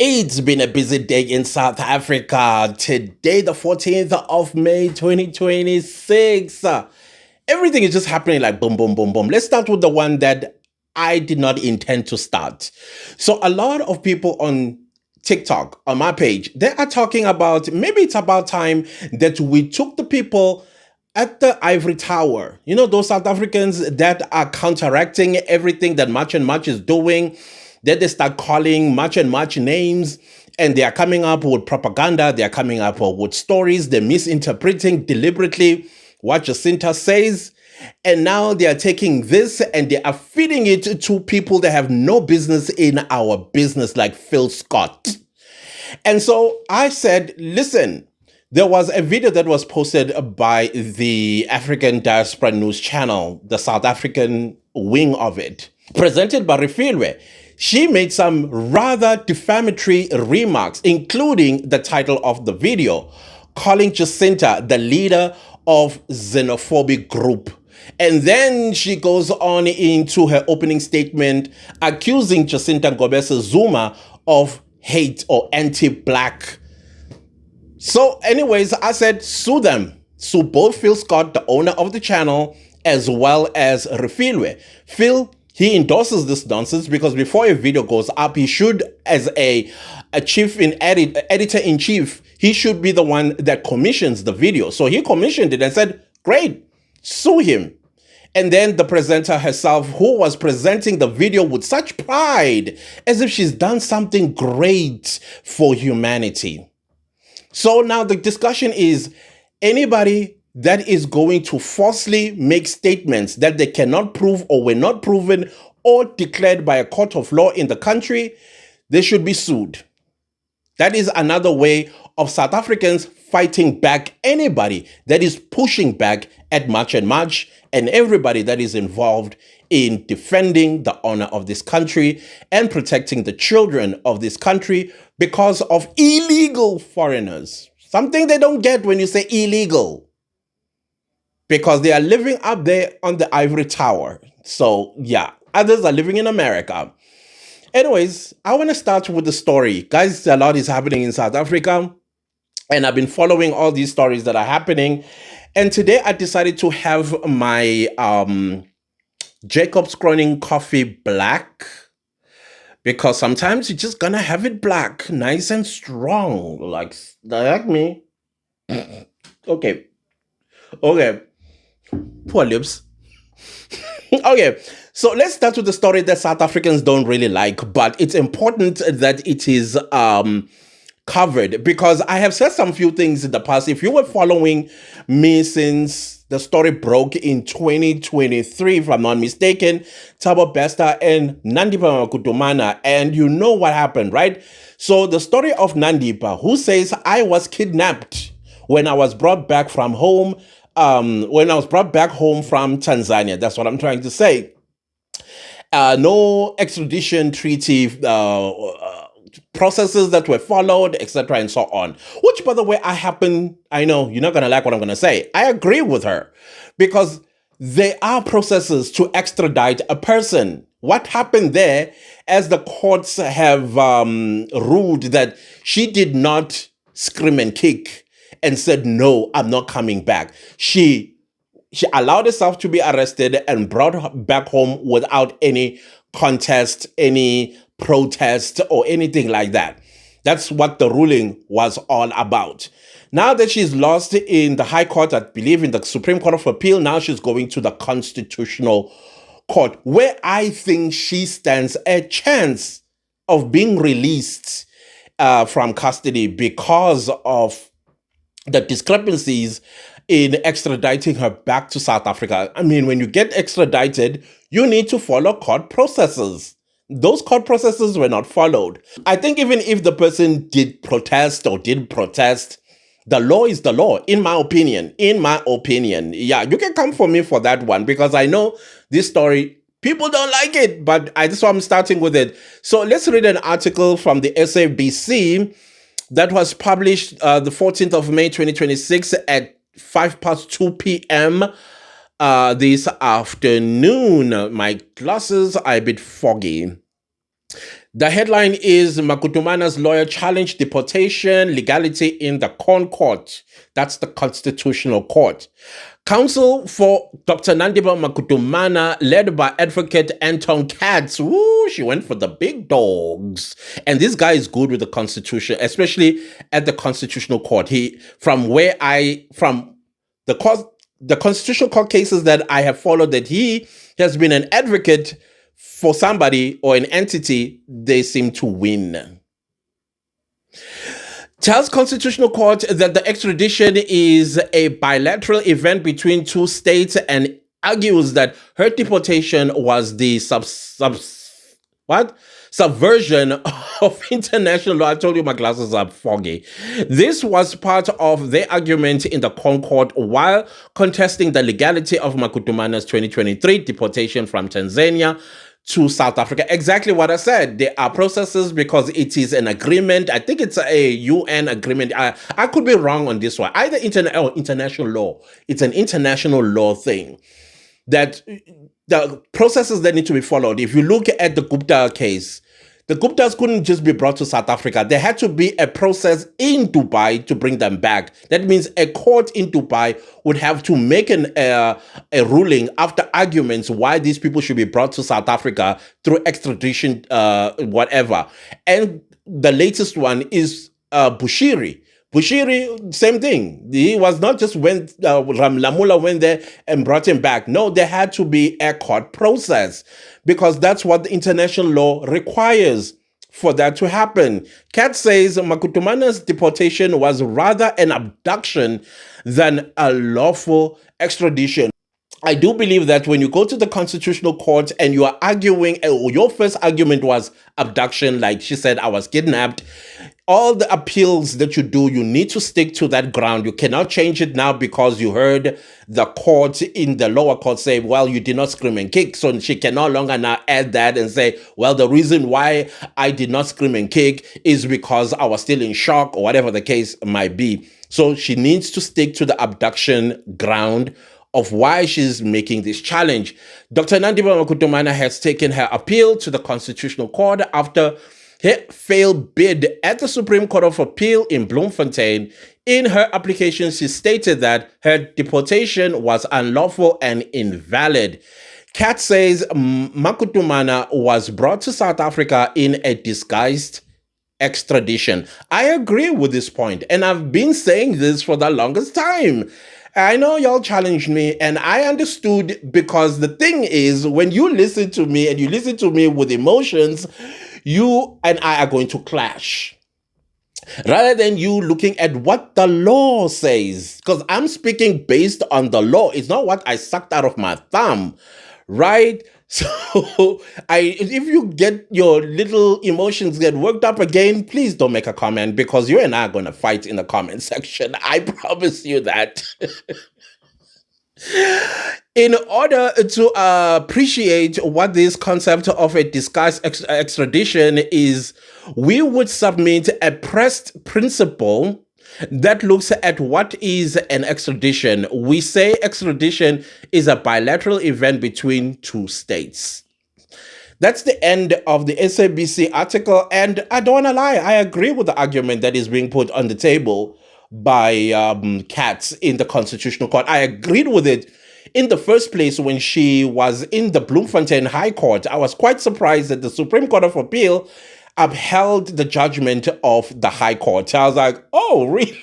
It's been a busy day in South Africa. Today, the 14th of May, 2026. Everything is just happening like boom, boom, boom, boom. Let's start with the one that I did not intend to start. So a lot of people on TikTok, on my page, they are talking about maybe it's about time that we took the people at the ivory tower. You know, those South Africans that are counteracting everything that Much and Much is doing. Then they start calling Much and Much names, and they are coming up with propaganda. They are coming up with stories. They're misinterpreting deliberately what Jacinta says. And now they are taking this and they are feeding it to people that have no business in our business, like Phil Scott. And so I said, listen, there was a video that was posted by the African Diaspora News Channel, the South African wing of it, presented by Refilwe. She made some rather defamatory remarks, including the title of the video, calling Jacinta the leader of xenophobic group. And then she goes on into her opening statement, accusing Jacinta Ngobese Zuma of hate or anti-black. So anyways, I said, sue them. Sue both Phil Scott, the owner of the channel, as well as Refilwe. Phil, he endorses this nonsense because before a video goes up, he should, as a editor-in-chief, he should be the one that commissions the video. So he commissioned it and said, great, sue him. And then the presenter herself, who was presenting the video with such pride, as if she's done something great for humanity. So now the discussion is, anybody that is going to falsely make statements that they cannot prove or were not proven or declared by a court of law in the country, they should be sued. That is another way of South Africans fighting back anybody that is pushing back at Much and Much and everybody that is involved in defending the honor of this country and protecting the children of this country because of illegal foreigners. Something they don't get when you say illegal, because they are living up there on the ivory tower. So yeah, others are living in America. Anyways, I want to start with the story. Guys, a lot is happening in South Africa, and I've been following all these stories that are happening. And today I decided to have my Jacob's Croning coffee black, because sometimes you're just gonna have it black, nice and strong, like me. Okay. Poor lips. Okay, so let's start with the story that South Africans don't really like, but it's important that it is covered, because I have said some few things in the past. If you were following me since the story broke in 2023, if I'm not mistaken, Thabo Bester and Nandipha Makutumana, and you know what happened, right? So the story of Nandipha, who says, I was kidnapped when I was brought back from home, from Tanzania. That's what I'm trying to say. No extradition treaty processes that were followed, etc., and so on. Which, by the way, I know you're not going to like what I'm going to say. I agree with her, because there are processes to extradite a person. What happened there, as the courts have ruled that she did not scream and kick and said, no, I'm not coming back. She allowed herself to be arrested and brought back home without any contest, any protest, or anything like that. That's what the ruling was all about. Now that she's lost in the High Court, I believe in the Supreme Court of Appeal, now she's going to the Constitutional Court, where I think she stands a chance of being released from custody because of the discrepancies in extraditing her back to South Africa. I mean, when you get extradited, you need to follow court processes. Those court processes were not followed. I think even if the person did protest or didn't protest, the law is the law, in my opinion. Yeah, you can come for me for that one, because I know this story, people don't like it, but that's why I'm starting with it. So let's read an article from the SABC that was published the 14th of May, 2026 at 2:05 p.m. This afternoon. My glasses are a bit foggy. The headline is Makutumana's lawyer challenged deportation legality in the Corn Court. That's the Constitutional Court. Counsel for Dr. Nandipha Makutumana, led by advocate Anton Katz, she went for the big dogs. And this guy is good with the Constitution, especially at the Constitutional Court. From the Constitutional Court cases that I have followed, that he has been an advocate for somebody or an entity, they seem to win. Tells Constitutional Court that the extradition is a bilateral event between two states and argues that her deportation was the subversion of international law. I told you my glasses are foggy. This was part of their argument in the Corn Court while contesting the legality of Makutumana's 2023 deportation from Tanzania to South Africa. Exactly what I said. There are processes because it is an agreement. I think it's a UN agreement. I could be wrong on this one. Either international law. It's an international law thing. That the processes that need to be followed. If you look at the Gupta case, the Guptas couldn't just be brought to South Africa. There had to be a process in Dubai to bring them back. That means a court in Dubai would have to make a ruling after arguments why these people should be brought to South Africa through extradition, whatever. And the latest one is Bushiri. Bushiri, same thing. He was not just when Lamula went there and brought him back. No, there had to be a court process because that's what the international law requires for that to happen. Kat says Makutumana's deportation was rather an abduction than a lawful extradition. I do believe that when you go to the Constitutional Court and you are arguing, your first argument was abduction, like she said, I was kidnapped. All the appeals that you do, you need to stick to that ground. You cannot change it now because you heard the court in the lower court say, well, you did not scream and kick. So she can no longer now add that and say, well, the reason why I did not scream and kick is because I was still in shock or whatever the case might be. So she needs to stick to the abduction ground of why she's making this challenge. Dr. Nandipha Makutumana has taken her appeal to the Constitutional Court after her failed bid at the Supreme Court of Appeal in Bloemfontein. In her application, she stated that her deportation was unlawful and invalid. Kat says Makutumana was brought to South Africa in a disguised extradition. I agree with this point, and I've been saying this for the longest time. I know y'all challenged me and I understood, because the thing is, when you listen to me and you listen to me with emotions, you and I are going to clash. Rather than you looking at what the law says, because I'm speaking based on the law. It's not what I sucked out of my thumb, right? So if you get your little emotions get worked up again, please don't make a comment, because you and I are going to fight in the comment section. I promise you that. In order to appreciate what this concept of a disguised extradition is, we would submit a pressed principle that looks at what is an extradition. We say extradition is a bilateral event between two states. That's the end of the SABC article, and I don't want to lie, I agree with the argument that is being put on the table by Katz in the Constitutional Court. I agreed with it in the first place when she was in the Bloemfontein High Court. I was quite surprised that the Supreme Court of Appeal upheld the judgment of the High Court. I was like, oh, really?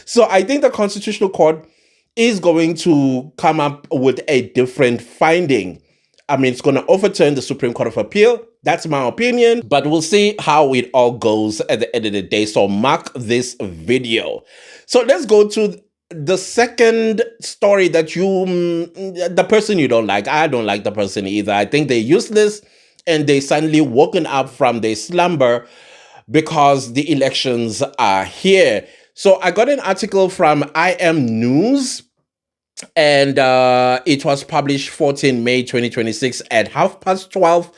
So I think the Constitutional Court is going to come up with a different finding. I mean, it's going to overturn the Supreme Court of Appeal. That's my opinion, but we'll see how it all goes at the end of the day. So mark this video. So let's go to the second story that the person you don't like. I don't like the person either. I think they're useless and they suddenly woken up from their slumber because the elections are here. So I got an article from IM News, and it was published 14 May 2026 at 12:30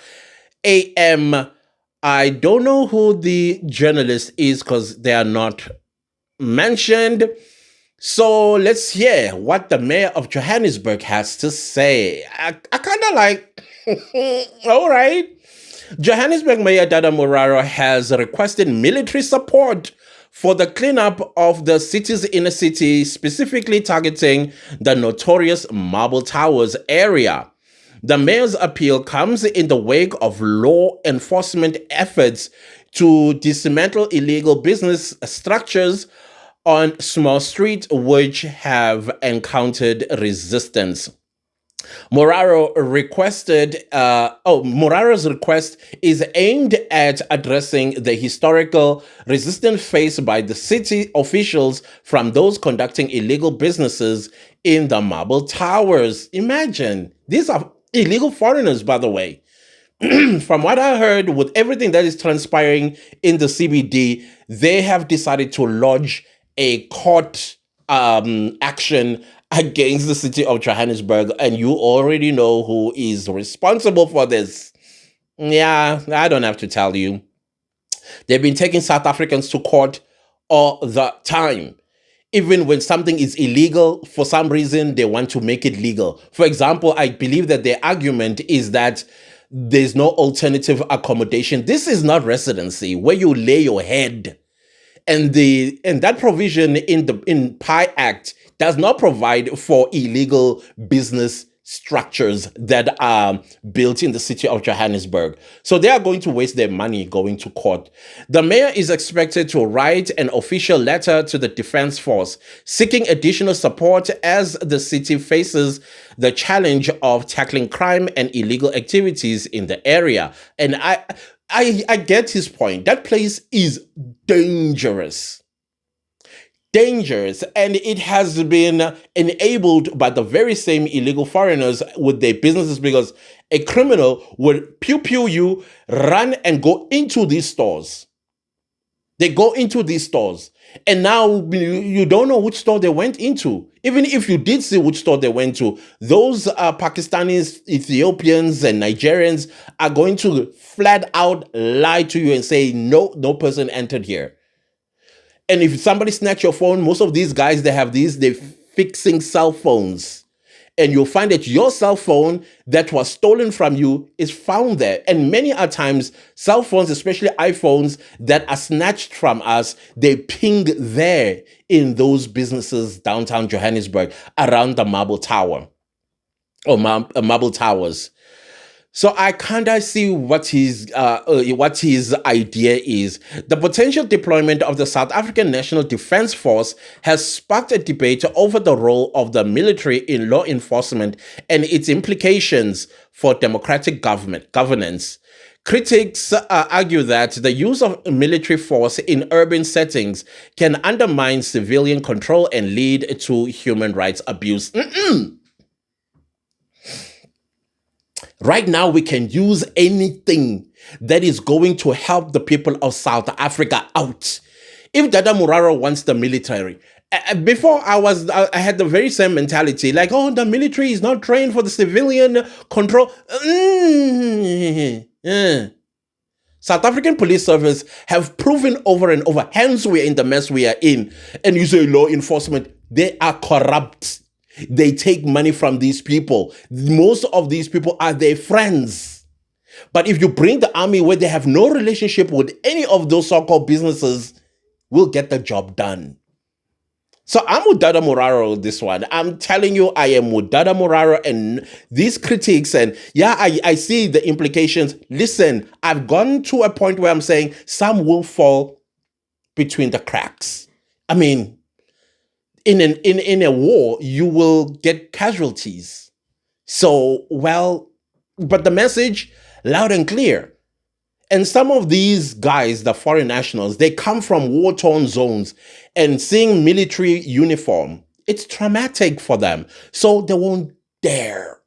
a.m. I don't know who the journalist is because they are not mentioned. So let's hear what the mayor of Johannesburg has to say. I kind of like, all right. Johannesburg Mayor Dada Muraro has requested military support for the cleanup of the city's inner city, specifically targeting the notorious Marble Towers area. The mayor's appeal comes in the wake of law enforcement efforts to dismantle illegal business structures on Small Street, which have encountered resistance. Moraro's request is aimed at addressing the historical resistance faced by the city officials from those conducting illegal businesses in the Marble Towers. Imagine, these are illegal foreigners, by the way. From what I heard, with everything that is transpiring in the CBD, they have decided to lodge a court action against the city of Johannesburg, and you already know who is responsible for this. Yeah, I don't have to tell you. They've been taking South Africans to court all the time. Even when something is illegal, for some reason, they want to make it legal. For example, I believe that their argument is that there's no alternative accommodation. This is not residency where you lay your head. And that provision in PI Act does not provide for illegal business structures that are built in the city of Johannesburg. So they are going to waste their money going to court. The mayor is expected to write an official letter to the Defense Force seeking additional support as the city faces the challenge of tackling crime and illegal activities in the area. And I get his point. That place is dangerous. Dangerous, and it has been enabled by the very same illegal foreigners with their businesses, because a criminal would pew you, run and go into these stores. They go into these stores, and now you don't know which store they went into. Even if you did see which store they went to, those Pakistanis, Ethiopians, and Nigerians are going to flat out lie to you and say, no person entered here. And if somebody snatch your phone, most of these guys, they're fixing cell phones. And you'll find that your cell phone that was stolen from you is found there. And many a times, cell phones, especially iPhones that are snatched from us, they ping there in those businesses downtown Johannesburg around the Marble Tower or Marble Towers. So I kind of see what his idea is. The potential deployment of the South African National Defense Force has sparked a debate over the role of the military in law enforcement and its implications for democratic governance. Critics argue that the use of military force in urban settings can undermine civilian control and lead to human rights abuse. Right now, we can use anything that is going to help the people of South Africa out. If Dada Muraro wants the military, before I had the very same mentality, like, oh, the military is not trained for the civilian control. South African police service have proven over and over, hence we are in the mess we are in. And you say law enforcement, they are corrupt. They take money from these people. Most of these people are their friends. But if you bring the army where they have no relationship with any of those so-called businesses, we'll get the job done. So I'm with Dada Muraro this one. I'm telling you, I am with Dada Muraro and these critiques. And yeah, I see the implications. Listen, I've gone to a point where I'm saying some will fall between the cracks. I mean, in a war, you will get casualties. So, well, but the message, loud and clear. And some of these guys, the foreign nationals, they come from war-torn zones, and seeing military uniform, it's traumatic for them. So they won't dare.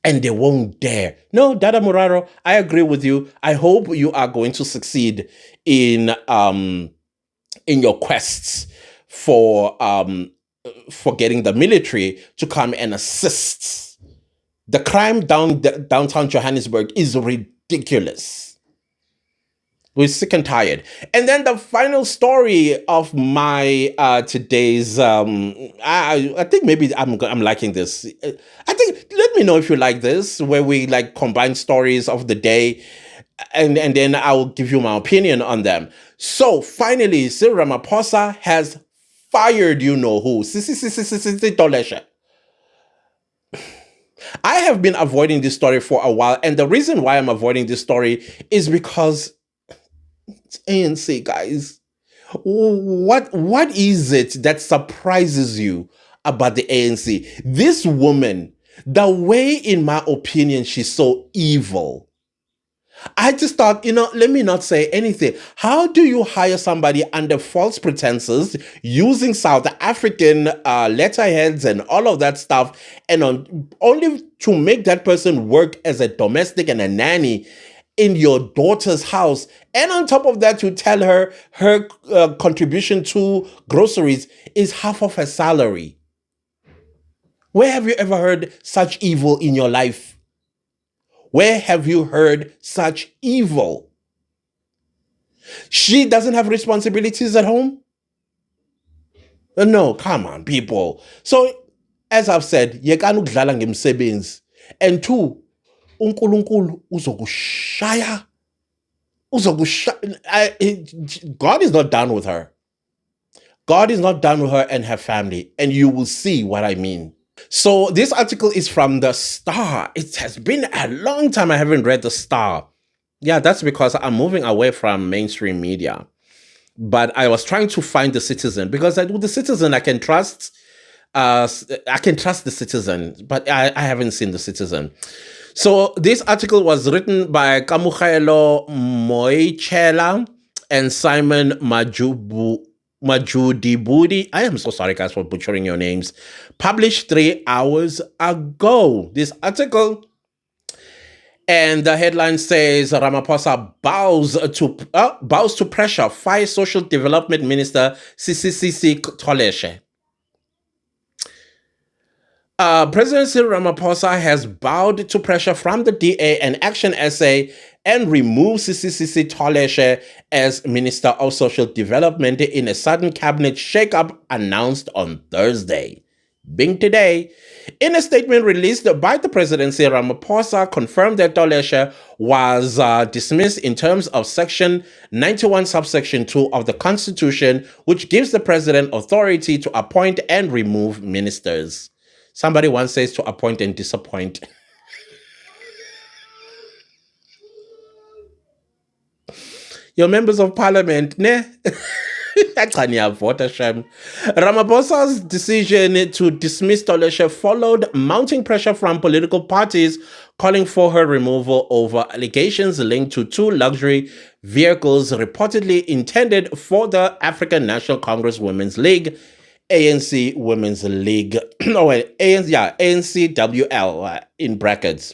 And they won't dare. No, Dada Muraro, I agree with you. I hope you are going to succeed in your quests for getting the military to come and assist. The crime downtown Johannesburg is ridiculous. We're sick and tired. And then the final story of my today's I think maybe I'm liking this. I think Let me know if you like this, where we like combine stories of the day, and then I'll give you my opinion on them. So finally, Cyril Ramaphosa has fired you know who. Tolesha. I have been avoiding this story for a while, and the reason why I'm avoiding this story is because it's ANC, guys. What is it that surprises you about the ANC? This woman, the way, in my opinion, she's so evil. I just thought, let me not say anything. How do you hire somebody under false pretenses, using South African letterheads and all of that stuff, and only to make that person work as a domestic and a nanny in your daughter's house? And on top of that, you tell her contribution to groceries is half of her salary. Where have you ever heard such evil in your life? Where have you heard such evil? She doesn't have responsibilities at home? No, come on, people. So, as I've said, yekani ukudlala ngemsebenzi. And two, uNkulunkulu uzokushaya. God is not done with her. God is not done with her and her family. And you will see what I mean. So this article is from The Star. It has been a long time I haven't read The Star. Yeah, that's because I'm moving away from mainstream media. But I was trying to find The Citizen, because with The Citizen I can trust. I can trust The Citizen, but I haven't seen The Citizen. So this article was written by Kamukhelo Moichela and Simon Majudibudi. I am so sorry, guys, for butchering your names. Published 3 hours ago. This article, and the headline says Ramaphosa bows to pressure, fire Social Development Minister CCCC Toleshe. President Cyril Ramaphosa has bowed to pressure from the DA and Action SA and removed CCCC Toleshe as Minister of Social Development in a sudden cabinet shakeup announced on Thursday. Being today, in a statement released by the presidency, Ramaphosa confirmed that Toleshe was dismissed in terms of Section 91, subsection 2 of the Constitution, which gives the president authority to appoint and remove ministers. Somebody once says to appoint and disappoint. Your members of parliament, ne? Ramaphosa's decision to dismiss Toleshe followed mounting pressure from political parties calling for her removal over allegations linked to 2 luxury vehicles reportedly intended for the African National Congress Women's League, ANC Women's League, ANCWL in brackets.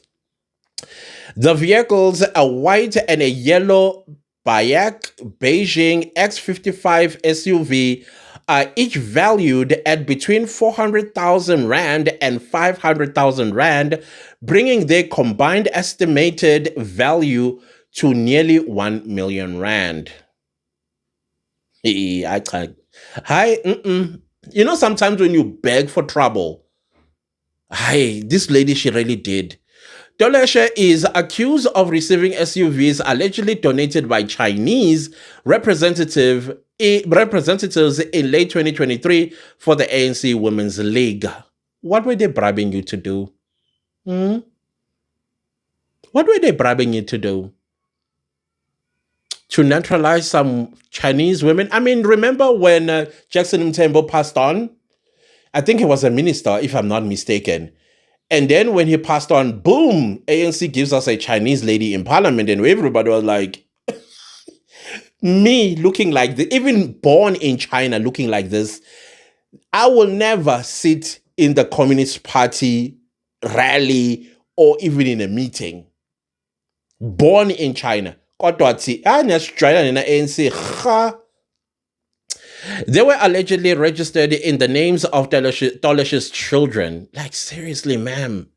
The vehicles, a white and a yellow Bayak Beijing X55 SUV, are each valued at between 400,000 Rand and 500,000 Rand, bringing their combined estimated value to nearly 1 million Rand. I can't. Sometimes when you beg for trouble, this lady, she really did. Toleshe is accused of receiving SUVs allegedly donated by Chinese representatives in late 2023 for the ANC Women's League. What were they bribing you to do? What were they bribing you to do? To neutralize some Chinese women? I mean, remember when Jackson Mthembu passed on? I think he was a minister, if I'm not mistaken. And then when he passed on, boom, ANC gives us a Chinese lady in parliament, and everybody was like, me looking like this, even born in China looking like this, I will never sit in the Communist Party rally or even in a meeting. Born in China. They were allegedly registered in the names of Toleshe's children. Like, seriously, ma'am.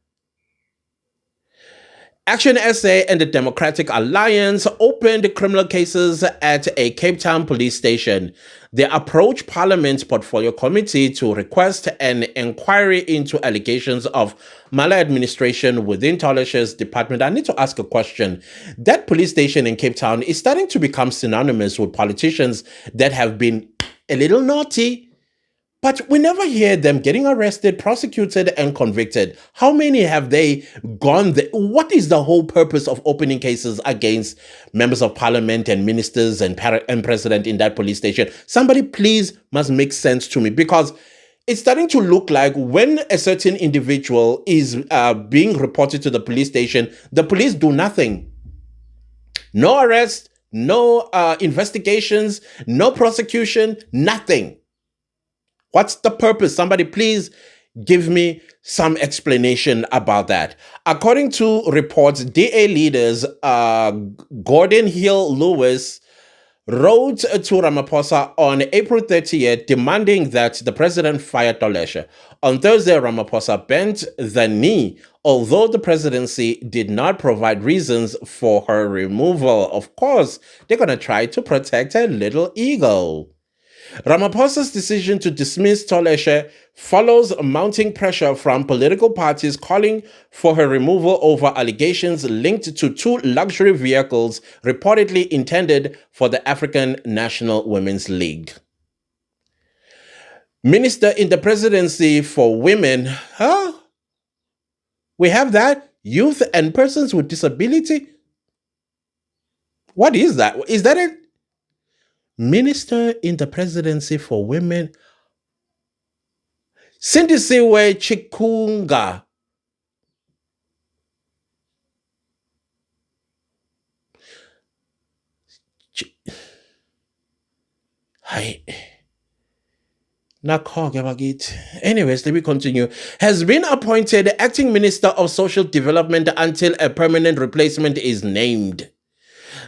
Action SA and the Democratic Alliance opened criminal cases at a Cape Town police station. They approached Parliament's Portfolio Committee to request an inquiry into allegations of maladministration within Tolesha's department. I need to ask a question. That police station in Cape Town is starting to become synonymous with politicians that have been a little naughty, but we never hear them getting arrested, prosecuted, and convicted. How many have they gone there? What is the whole purpose of opening cases against members of parliament and ministers and president in that police station? Somebody please must make sense to me, because it's starting to look like when a certain individual is being reported to the police station, the police do nothing. No arrest, no investigations, no prosecution, nothing. What's the purpose? Somebody please give me some explanation about that. According to reports, DA leaders Gordon Hill Lewis wrote to Ramaphosa on April 30th demanding that the president fire Tolesha. On Thursday, Ramaphosa bent the knee, although the presidency did not provide reasons for her removal. Of course, they're going to try to protect her little ego. Ramaphosa's decision to dismiss Tolesha follows mounting pressure from political parties calling for her removal over allegations linked to 2 luxury vehicles reportedly intended for the African National Women's League. Minister in the presidency for women, we have that? Youth and persons with disability? What is that? Is that it? Minister in the presidency for women, Sindisiwe Chikunga. Hi. Anyways, let me continue. Has been appointed acting Minister of Social Development until a permanent replacement is named.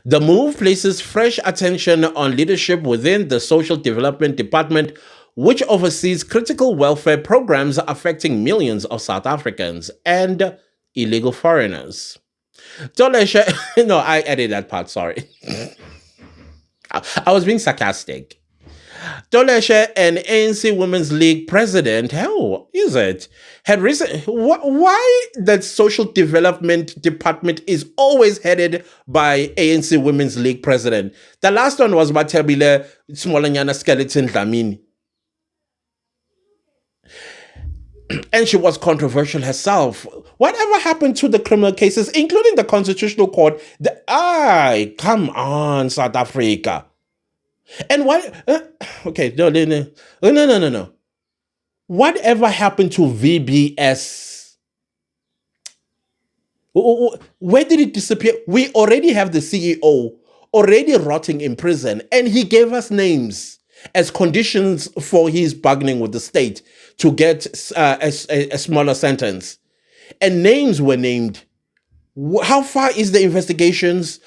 The move places fresh attention on leadership within the Social Development Department, which oversees critical welfare programs affecting millions of South Africans and illegal foreigners. Tolesha, no, I added that part, sorry. I was being sarcastic. Tolesha, an ANC Women's League president, how is it? Had why that social development department is always headed by ANC Women's League president? The last one was Matebile Smolanyana Skeleton Dlamini. And she was controversial herself. Whatever happened to the criminal cases, including the Constitutional Court? Come on, South Africa. And what? Okay, no. Whatever happened to VBS? Where did it disappear? We already have the CEO already rotting in prison, and he gave us names as conditions for his bargaining with the state to get a smaller sentence. And names were named. How far is the investigations?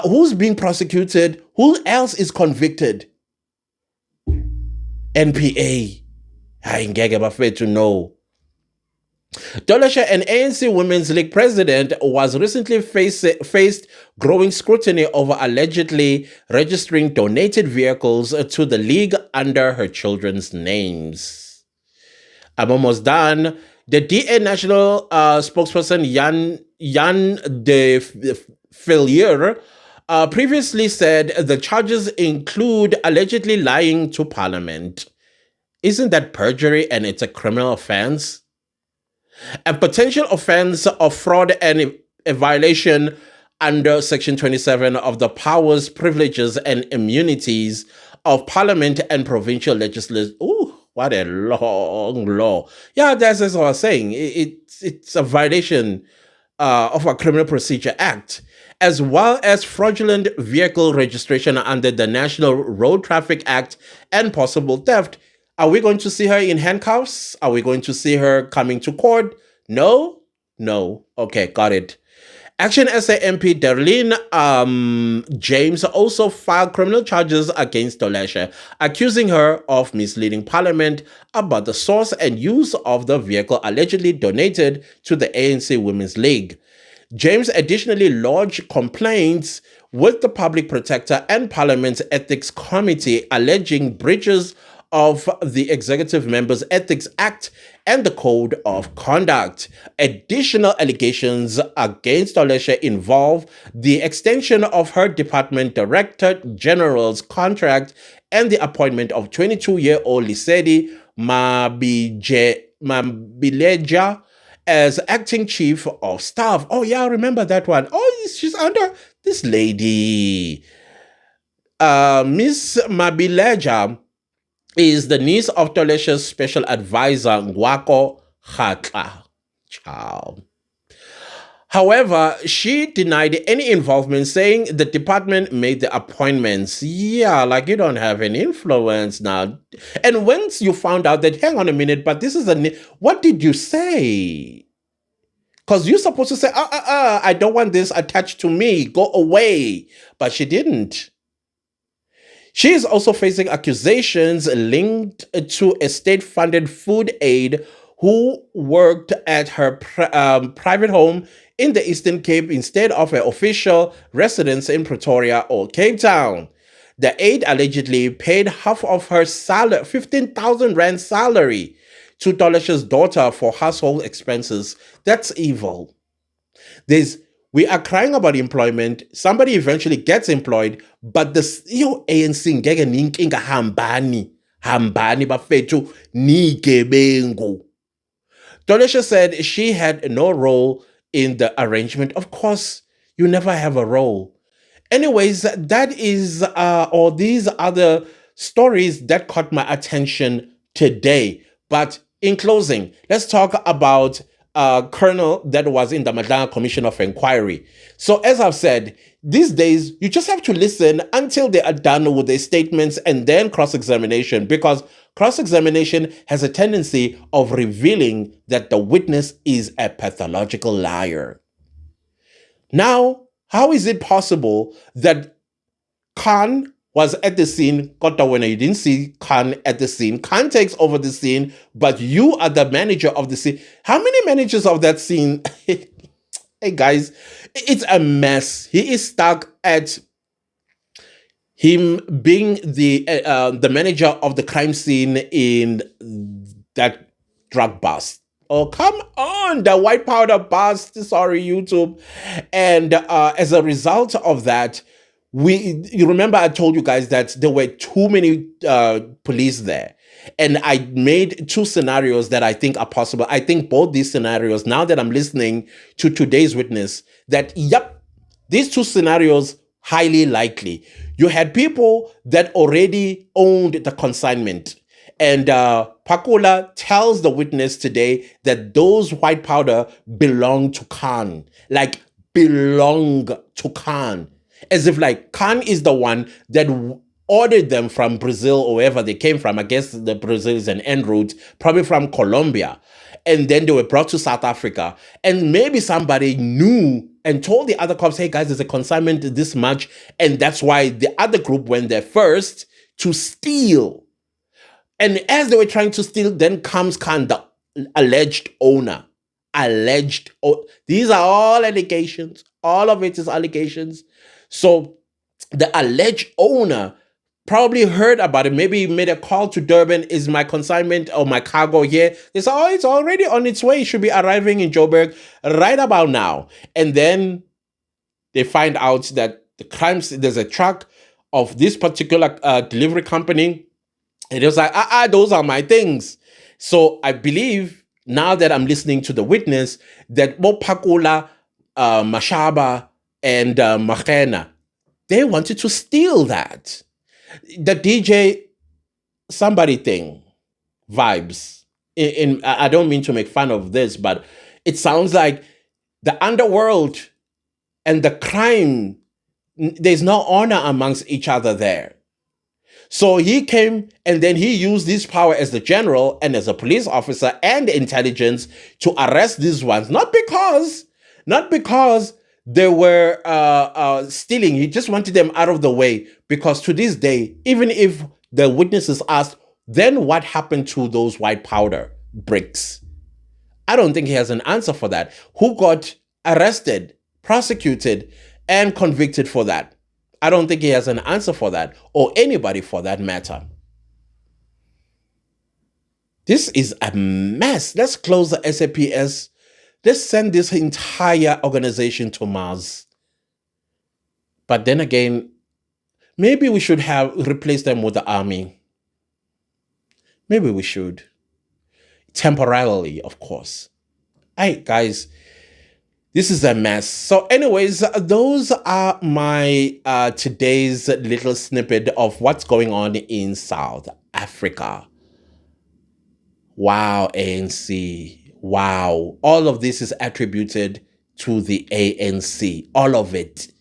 Who's being prosecuted? Who else is convicted? NPA. I ain't afraid to know. Tolesha, an ANC Women's League president, was recently faced growing scrutiny over allegedly registering donated vehicles to the league under her children's names. I'm almost done. The DA national spokesperson Jan de Villiers previously said the charges include allegedly lying to Parliament. Isn't that perjury and it's a criminal offense? A potential offense of fraud and a violation under Section 27 of the powers, privileges, and immunities of Parliament and provincial legislators. Ooh, what a long law. Yeah, that's what I was saying. It's a violation of a Criminal Procedure Act, as well as fraudulent vehicle registration under the National Road Traffic Act and possible theft. Are we going to see her in handcuffs? Are we going to see her coming to court? No? No. Okay, got it. Action SA MP Darlene James also filed criminal charges against Tolesha, accusing her of misleading Parliament about the source and use of the vehicle allegedly donated to the ANC Women's League. James additionally lodged complaints with the Public Protector and Parliament's Ethics Committee alleging breaches of the Executive Members Ethics Act and the Code of Conduct. Additional allegations against Oleshe involve the extension of her Department Director General's contract and the appointment of 22-year-old Lisedi Mabileja as acting chief of staff. Oh yeah, I remember that one. Oh, she's under this lady. Miss Mabileja is the niece of Toleshe's special advisor, Ngwako Khatla. Ciao. However, she denied any involvement, saying the department made the appointments. Yeah, like you don't have any influence now. And once you found out that, hang on a minute, but this is what did you say? Because you're supposed to say, I don't want this attached to me, go away. But she didn't. She is also facing accusations linked to a state-funded food aide who worked at her private home in the Eastern Cape instead of her official residence in Pretoria or Cape Town. The aide allegedly paid half of her salary, 15,000 Rand salary, to Toleshe's daughter for household expenses. That's evil. We are crying about employment. Somebody eventually gets employed, but the ANC ngeke ninkinga hambani bafethu nigebengu. Toleshe said she had no role in the arrangement. Of course, you never have a role. Anyways, that is all these other stories that caught my attention today. But in closing, let's talk about colonel that was in the Madanga Commission of Inquiry. So as I've said, these days, you just have to listen until they are done with their statements and then cross-examination, because cross-examination has a tendency of revealing that the witness is a pathological liar. Now, how is it possible that Khan was at the scene, Kota, when you didn't see Khan at the scene? Khan takes over the scene, but you are the manager of the scene. How many managers of that scene? Hey guys, it's a mess. He is stuck at him being the manager of the crime scene in that drug bust. Oh, come on, the white powder bust. Sorry, YouTube. And as a result of that, you remember I told you guys that there were too many police there. And I made two scenarios that I think are possible. I think both these scenarios, now that I'm listening to today's witness, that, yep, these two scenarios, highly likely. You had people that already owned the consignment. And Pakula tells the witness today that those white powder belong to Khan. Like, belong to Khan. As if like Khan is the one that ordered them from Brazil or wherever they came from. I guess the Brazil is an en route, probably from Colombia. And then they were brought to South Africa. And maybe somebody knew and told the other cops, hey guys, there's a consignment this much. And that's why the other group went there first to steal. And as they were trying to steal, then comes Khan, the alleged owner. These are all allegations. All of it is allegations. So the alleged owner probably heard about it. Maybe he made a call to Durban. Is my consignment or my cargo here? They said, oh, it's already on its way. It should be arriving in Joburg right about now. And then they find out that there's a truck of this particular delivery company. And it was like, those are my things. So I believe, now that I'm listening to the witness, that Pakula, Mashaba, and Makena, they wanted to steal that. The DJ somebody thing, vibes. I don't mean to make fun of this, but it sounds like the underworld and the crime, there's no honor amongst each other there. So he came and then he used his power as the general and as a police officer and intelligence to arrest these ones. Not because they were stealing. He just wanted them out of the way. Because to this day, even if the witnesses asked, then what happened to those white powder bricks? I don't think he has an answer for that. Who got arrested? prosecuted, and convicted for that. I don't think he has an answer for that, or anybody for that matter. This is a mess. Let's close the SAPS. Let's send this entire organization to Mars. But then again, maybe we should have replaced them with the army. Maybe we should. Temporarily, of course. Hey, guys, this is a mess. So anyways, those are my today's little snippet of what's going on in South Africa. Wow, ANC. Wow. All of this is attributed to the ANC. All of it.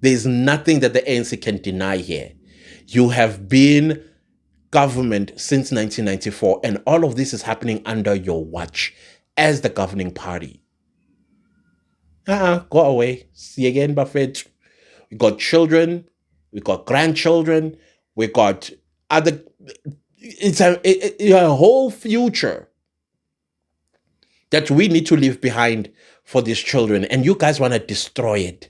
There's nothing that the ANC can deny here. You have been government since 1994, and all of this is happening under your watch as the governing party. Go away. See you again, Buffett. We got children. We got grandchildren. We got other... It's a whole future that we need to leave behind for these children, and you guys want to destroy it.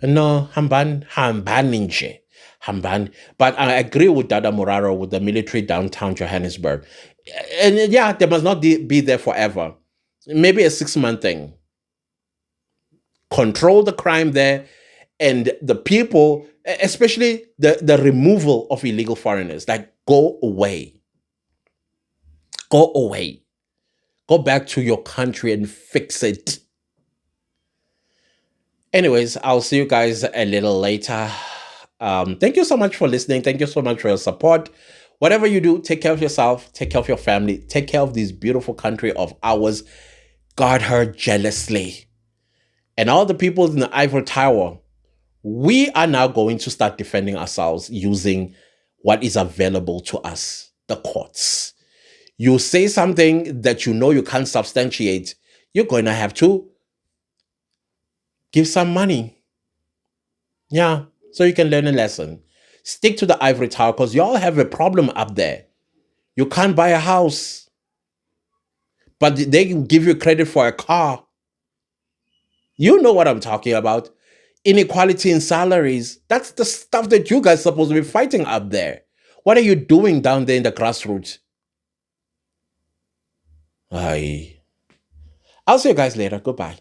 No, hamban nje. Hamban. But I agree with Dada Muraro with the military downtown Johannesburg. And yeah, they must not be there forever. Maybe a 6-month thing. Control the crime there, and the people, especially the removal of illegal foreigners, like go away. Go away. Go back to your country and fix it. Anyways, I'll see you guys a little later. Thank you so much for listening. Thank you so much for your support. Whatever you do, take care of yourself, take care of your family, take care of this beautiful country of ours. Guard her jealously. And all the people in the Eiffel Tower, we are now going to start defending ourselves using what is available to us, the courts. You say something that you know you can't substantiate, you're going to have to give some money. Yeah, so you can learn a lesson. Stick to the Ivory Tower because you all have a problem up there. You can't buy a house, but they can give you credit for a car. You know what I'm talking about. Inequality in salaries. That's the stuff that you guys are supposed to be fighting up there. What are you doing down there in the grassroots? I'll see you guys later. Goodbye.